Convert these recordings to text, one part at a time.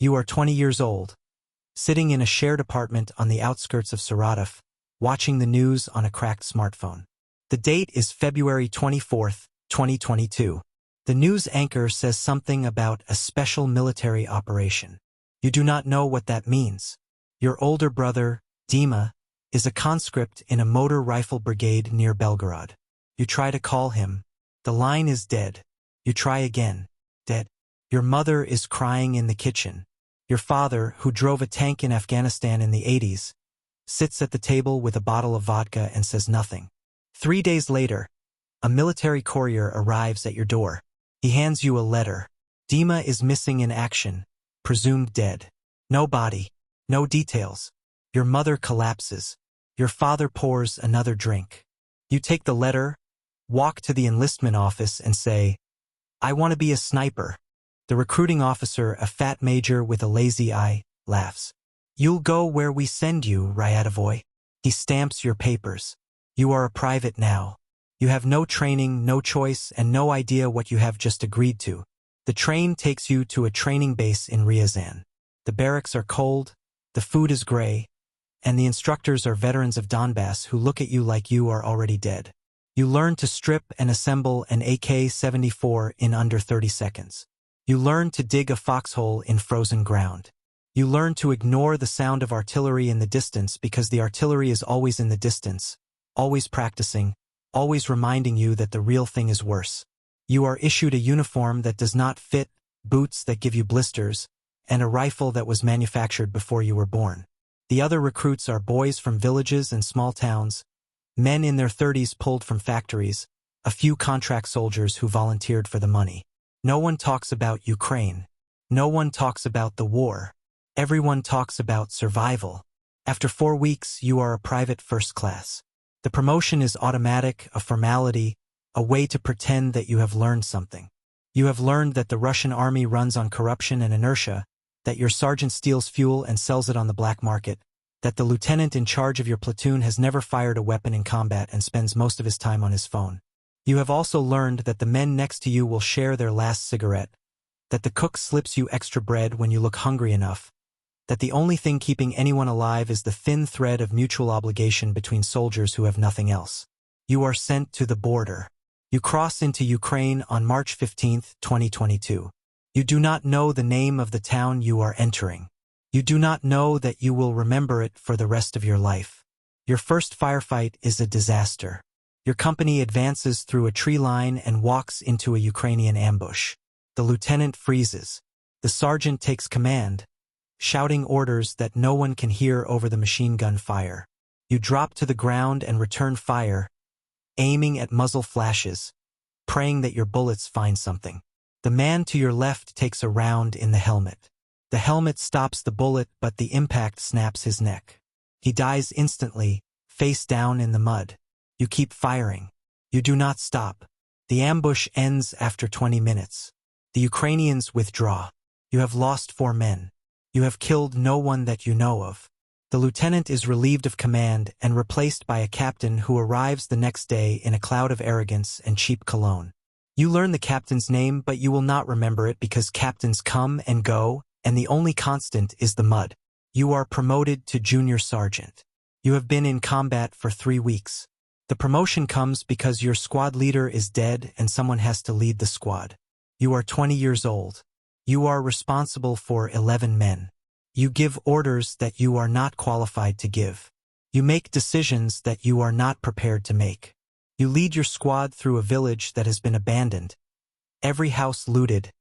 You are 20 years old, sitting in a shared apartment on the outskirts of Saratov, watching the news on a cracked smartphone. The date is February 24th, 2022. The news anchor says something about a special military operation. You do not know what that means. Your older brother, Dima, is a conscript in a motor rifle brigade near Belgorod. You try to call him. The line is dead. You try again. Dead. Your mother is crying in the kitchen. Your father, who drove a tank in Afghanistan in the 80s, sits at the table with a bottle of vodka and says nothing. 3 days later, a military courier arrives at your door. He hands you a letter. Dima is missing in action, presumed dead. No body, no details. Your mother collapses. Your father pours another drink. You take the letter, walk to the enlistment office and say, "I want to be a sniper." The recruiting officer, a fat major with a lazy eye, laughs. "You'll go where we send you, Ryadavoy." He stamps your papers. You are a private now. You have no training, no choice, and no idea what you have just agreed to. The train takes you to a training base in Ryazan. The barracks are cold, the food is gray, and the instructors are veterans of Donbass who look at you like you are already dead. You learn to strip and assemble an AK-74 in under 30 seconds. You learn to dig a foxhole in frozen ground. You learn to ignore the sound of artillery in the distance because the artillery is always in the distance, always practicing, always reminding you that the real thing is worse. You are issued a uniform that does not fit, boots that give you blisters, and a rifle that was manufactured before you were born. The other recruits are boys from villages and small towns, men in their 30s pulled from factories, a few contract soldiers who volunteered for the money. No one talks about Ukraine. No one talks about the war. Everyone talks about survival. After 4 weeks, you are a private first class. The promotion is automatic, a formality, a way to pretend that you have learned something. You have learned that the Russian army runs on corruption and inertia, that your sergeant steals fuel and sells it on the black market, that the lieutenant in charge of your platoon has never fired a weapon in combat and spends most of his time on his phone. You have also learned that the men next to you will share their last cigarette, that the cook slips you extra bread when you look hungry enough, that the only thing keeping anyone alive is the thin thread of mutual obligation between soldiers who have nothing else. You are sent to the border. You cross into Ukraine on March 15, 2022. You do not know the name of the town you are entering. You do not know that you will remember it for the rest of your life. Your first firefight is a disaster. Your company advances through a tree line and walks into a Ukrainian ambush. The lieutenant freezes. The sergeant takes command, shouting orders that no one can hear over the machine gun fire. You drop to the ground and return fire, aiming at muzzle flashes, praying that your bullets find something. The man to your left takes a round in the helmet. The helmet stops the bullet, but the impact snaps his neck. He dies instantly, face down in the mud. You keep firing. You do not stop. The ambush ends after 20 minutes. The Ukrainians withdraw. You have lost 4 men. You have killed no one that you know of. The lieutenant is relieved of command and replaced by a captain who arrives the next day in a cloud of arrogance and cheap cologne. You learn the captain's name, but you will not remember it because captains come and go, and the only constant is the mud. You are promoted to junior sergeant. You have been in combat for 3 weeks. The promotion comes because your squad leader is dead and someone has to lead the squad. You are 20 years old. You are responsible for 11 men. You give orders that you are not qualified to give. You make decisions that you are not prepared to make. You lead your squad through a village that has been abandoned. Every house looted.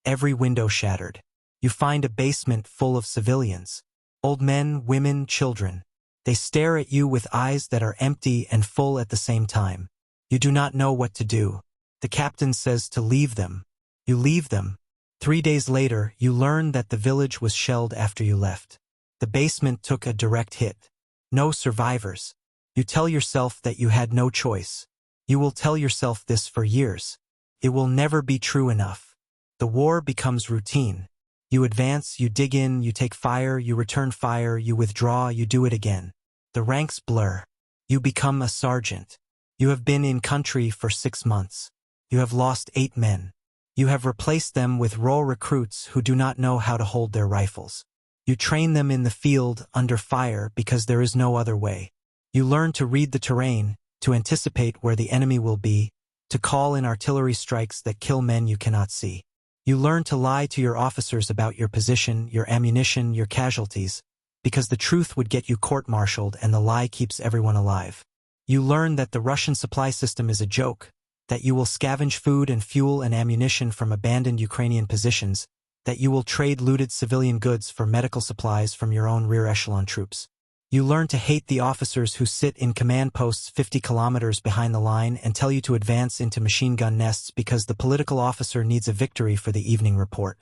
Every window shattered. You find a basement full of civilians. Old men, women, children. They stare at you with eyes that are empty and full at the same time. You do not know what to do. The captain says to leave them. You leave them. 3 days later, you learn that the village was shelled after you left. The basement took a direct hit. No survivors. You tell yourself that you had no choice. You will tell yourself this for years. It will never be true enough. The war becomes routine. You advance, you dig in, you take fire, you return fire, you withdraw, you do it again. The ranks blur. You become a sergeant. You have been in country for 6 months. You have lost 8 men. You have replaced them with raw recruits who do not know how to hold their rifles. You train them in the field under fire because there is no other way. You learn to read the terrain, to anticipate where the enemy will be, to call in artillery strikes that kill men you cannot see. You learn to lie to your officers about your position, your ammunition, your casualties, because the truth would get you court-martialed and the lie keeps everyone alive. You learn that the Russian supply system is a joke, that you will scavenge food and fuel and ammunition from abandoned Ukrainian positions, that you will trade looted civilian goods for medical supplies from your own rear echelon troops. You learn to hate the officers who sit in command posts 50 kilometers behind the line and tell you to advance into machine gun nests because the political officer needs a victory for the evening report.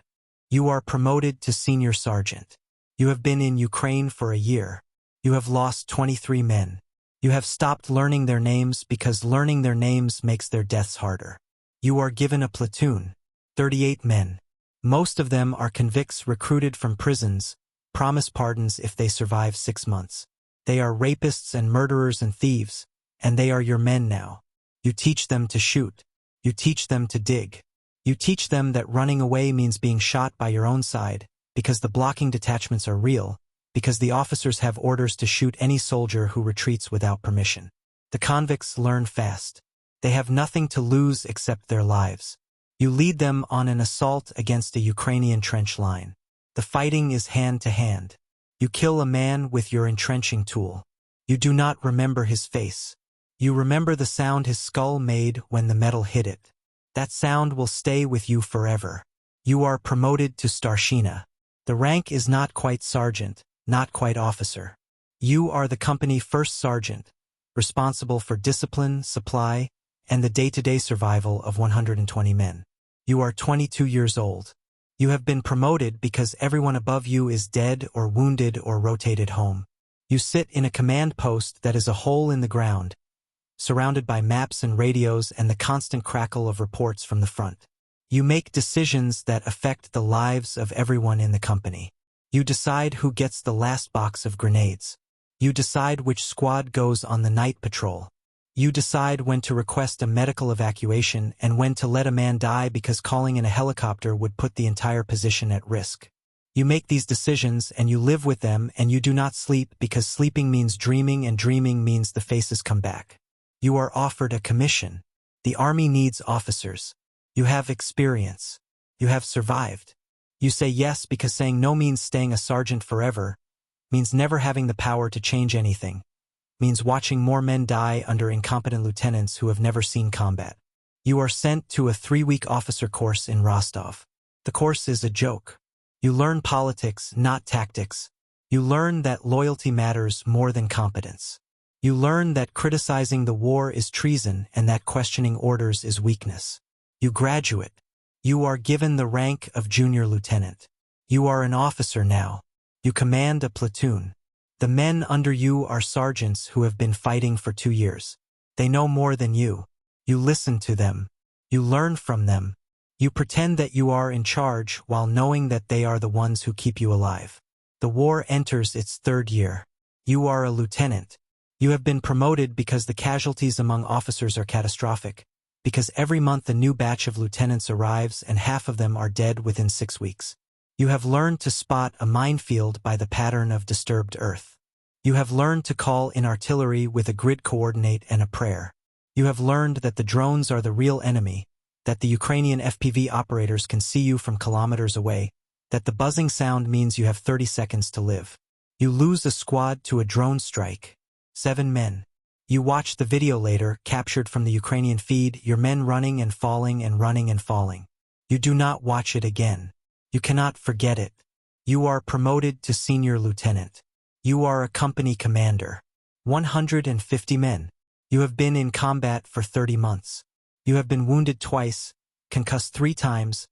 You are promoted to senior sergeant. You have been in Ukraine for a year. You have lost 23 men. You have stopped learning their names because learning their names makes their deaths harder. You are given a platoon, 38 men. Most of them are convicts recruited from prisons, promise pardons if they survive 6 months. They are rapists and murderers and thieves, and they are your men now. You teach them to shoot. You teach them to dig. You teach them that running away means being shot by your own side, because the blocking detachments are real, because the officers have orders to shoot any soldier who retreats without permission. The convicts learn fast. They have nothing to lose except their lives. You lead them on an assault against a Ukrainian trench line. The fighting is hand to hand. You kill a man with your entrenching tool. You do not remember his face. You remember the sound his skull made when the metal hit it. That sound will stay with you forever. You are promoted to starshina. The rank is not quite sergeant, not quite officer. You are the company first sergeant, responsible for discipline, supply, and the day-to-day survival of 120 men. You are 22 years old. You have been promoted because everyone above you is dead or wounded or rotated home. You sit in a command post that is a hole in the ground, surrounded by maps and radios and the constant crackle of reports from the front. You make decisions that affect the lives of everyone in the company. You decide who gets the last box of grenades. You decide which squad goes on the night patrol. You decide when to request a medical evacuation and when to let a man die because calling in a helicopter would put the entire position at risk. You make these decisions and you live with them and you do not sleep because sleeping means dreaming and dreaming means the faces come back. You are offered a commission. The army needs officers. You have experience. You have survived. You say yes because saying no means staying a sergeant forever, means never having the power to change anything, means watching more men die under incompetent lieutenants who have never seen combat. You are sent to a 3-week officer course in Rostov. The course is a joke. You learn politics, not tactics. You learn that loyalty matters more than competence. You learn that criticizing the war is treason and that questioning orders is weakness. You graduate. You are given the rank of junior lieutenant. You are an officer now. You command a platoon. The men under you are sergeants who have been fighting for 2 years. They know more than you. You listen to them. You learn from them. You pretend that you are in charge while knowing that they are the ones who keep you alive. The war enters its 3rd year. You are a lieutenant. You have been promoted because the casualties among officers are catastrophic, because every month a new batch of lieutenants arrives and half of them are dead within 6 weeks. You have learned to spot a minefield by the pattern of disturbed earth. You have learned to call in artillery with a grid coordinate and a prayer. You have learned that the drones are the real enemy, that the Ukrainian FPV operators can see you from kilometers away, that the buzzing sound means you have 30 seconds to live. You lose a squad to a drone strike. 7 men. You watch the video later, captured from the Ukrainian feed, your men running and falling and running and falling. You do not watch it again. You cannot forget it. You are promoted to senior lieutenant. You are a company commander. 150 men. You have been in combat for 30 months. You have been wounded twice, concussed 3 times,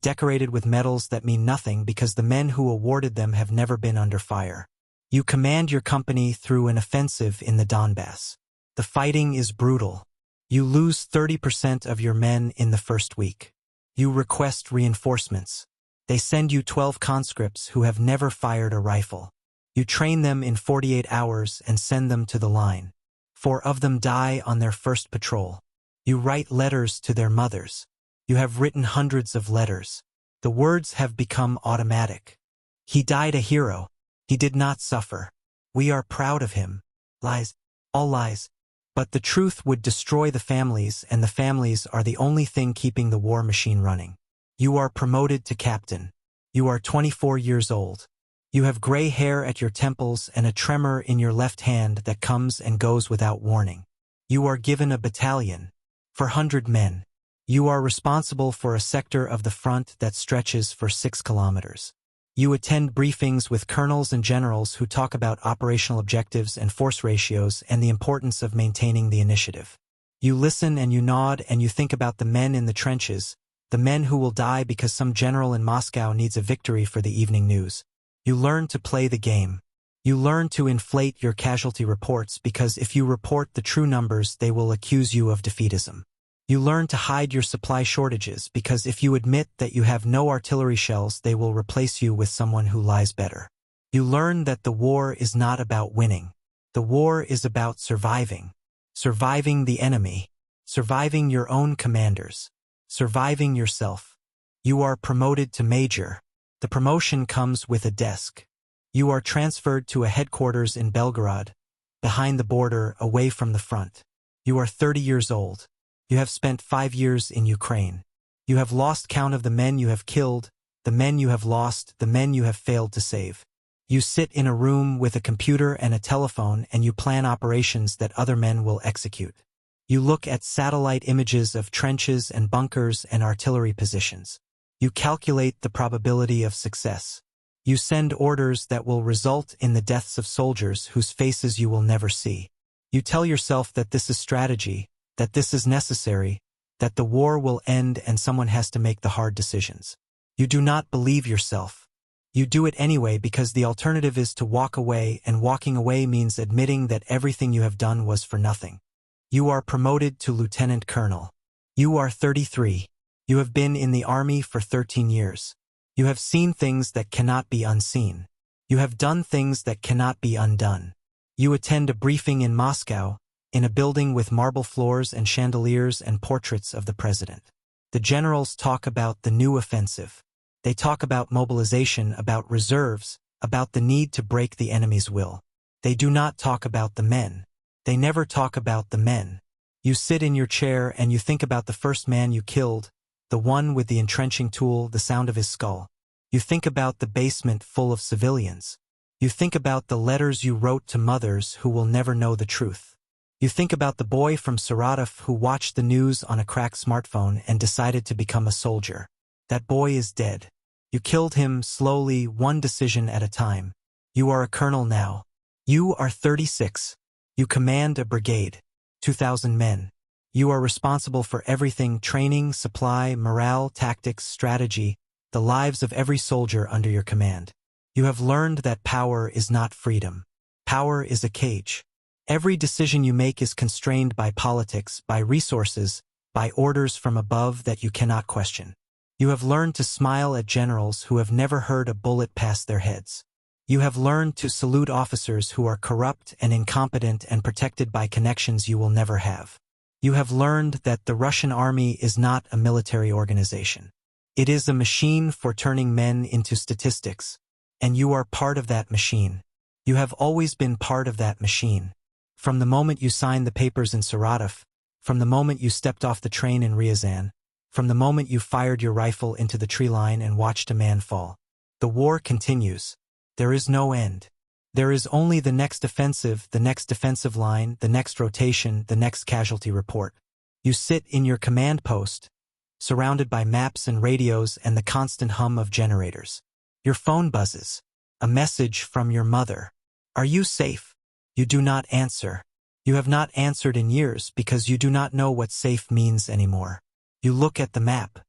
decorated with medals that mean nothing because the men who awarded them have never been under fire. You command your company through an offensive in the Donbass. The fighting is brutal. You lose 30% of your men in the first week. You request reinforcements. They send you 12 conscripts who have never fired a rifle. You train them in 48 hours and send them to the line. 4 of them die on their first patrol. You write letters to their mothers. You have written hundreds of letters. The words have become automatic. He died a hero. He did not suffer. We are proud of him. Lies. All lies. But the truth would destroy the families, and the families are the only thing keeping the war machine running. You are promoted to captain. You are 24 years old. You have gray hair at your temples and a tremor in your left hand that comes and goes without warning. You are given a battalion. For 100 men. You are responsible for a sector of the front that stretches for 6 kilometers. You attend briefings with colonels and generals who talk about operational objectives and force ratios and the importance of maintaining the initiative. You listen and you nod and you think about the men in the trenches, the men who will die because some general in Moscow needs a victory for the evening news. You learn to play the game. You learn to inflate your casualty reports because if you report the true numbers, they will accuse you of defeatism. You learn to hide your supply shortages because if you admit that you have no artillery shells, they will replace you with someone who lies better. You learn that the war is not about winning. The war is about surviving. Surviving the enemy. Surviving your own commanders. Surviving yourself. You are promoted to major. The promotion comes with a desk. You are transferred to a headquarters in Belgorod, behind the border, away from the front. You are 30 years old. You have spent 5 years in Ukraine. You have lost count of the men you have killed, the men you have lost, the men you have failed to save. You sit in a room with a computer and a telephone and you plan operations that other men will execute. You look at satellite images of trenches and bunkers and artillery positions. You calculate the probability of success. You send orders that will result in the deaths of soldiers whose faces you will never see. You tell yourself that this is strategy, that this is necessary, that the war will end and someone has to make the hard decisions. You do not believe yourself. You do it anyway because the alternative is to walk away, and walking away means admitting that everything you have done was for nothing. You are promoted to lieutenant colonel. You are 33. You have been in the army for 13 years. You have seen things that cannot be unseen. You have done things that cannot be undone. You attend a briefing in Moscow, in a building with marble floors and chandeliers and portraits of the president. The generals talk about the new offensive. They talk about mobilization, about reserves, about the need to break the enemy's will. They do not talk about the men. They never talk about the men. You sit in your chair and you think about the first man you killed, the one with the entrenching tool, the sound of his skull. You think about the basement full of civilians. You think about the letters you wrote to mothers who will never know the truth. You think about the boy from Saratov who watched the news on a cracked smartphone and decided to become a soldier. That boy is dead. You killed him slowly, one decision at a time. You are a colonel now. You are 36. You command a brigade. 2,000 men. You are responsible for everything: training, supply, morale, tactics, strategy, the lives of every soldier under your command. You have learned that power is not freedom. Power is a cage. Every decision you make is constrained by politics, by resources, by orders from above that you cannot question. You have learned to smile at generals who have never heard a bullet pass their heads. You have learned to salute officers who are corrupt and incompetent and protected by connections you will never have. You have learned that the Russian army is not a military organization. It is a machine for turning men into statistics, and you are part of that machine. You have always been part of that machine. From the moment you signed the papers in Saratov, from the moment you stepped off the train in Ryazan, from the moment you fired your rifle into the tree line and watched a man fall. The war continues. There is no end. There is only the next offensive, the next defensive line, the next rotation, the next casualty report. You sit in your command post, surrounded by maps and radios and the constant hum of generators. Your phone buzzes. A message from your mother. Are you safe? You do not answer. You have not answered in years because you do not know what safe means anymore. You look at the map.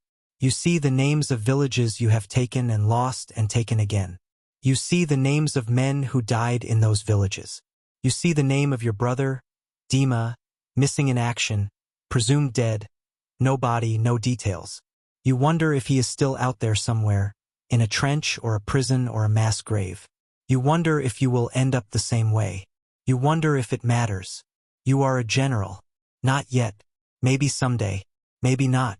You see the names of villages you have taken and lost and taken again. You see the names of men who died in those villages. You see the name of your brother, Dima, missing in action, presumed dead, no body, no details. You wonder if he is still out there somewhere, in a trench or a prison or a mass grave. You wonder if you will end up the same way. You wonder if it matters. You are a general. Not yet. Maybe someday. Maybe not.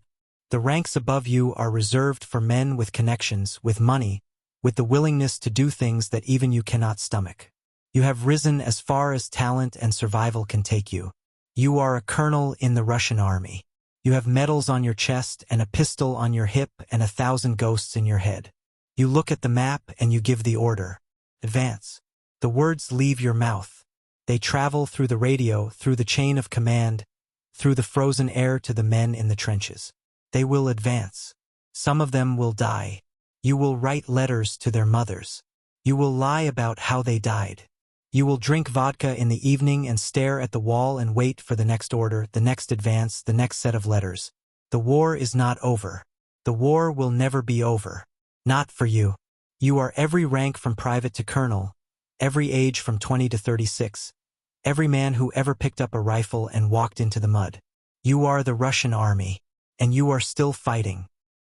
The ranks above you are reserved for men with connections, with money, with the willingness to do things that even you cannot stomach. You have risen as far as talent and survival can take you. You are a colonel in the Russian army. You have medals on your chest and a pistol on your hip and 1,000 ghosts in your head. You look at the map and you give the order. Advance. The words leave your mouth. They travel through the radio, through the chain of command, through the frozen air to the men in the trenches. They will advance. Some of them will die. You will write letters to their mothers. You will lie about how they died. You will drink vodka in the evening and stare at the wall and wait for the next order, the next advance, the next set of letters. The war is not over. The war will never be over. Not for you. You are every rank from private to colonel, every age from 20 to 36, every man who ever picked up a rifle and walked into the mud. You are the Russian army, and you are still fighting.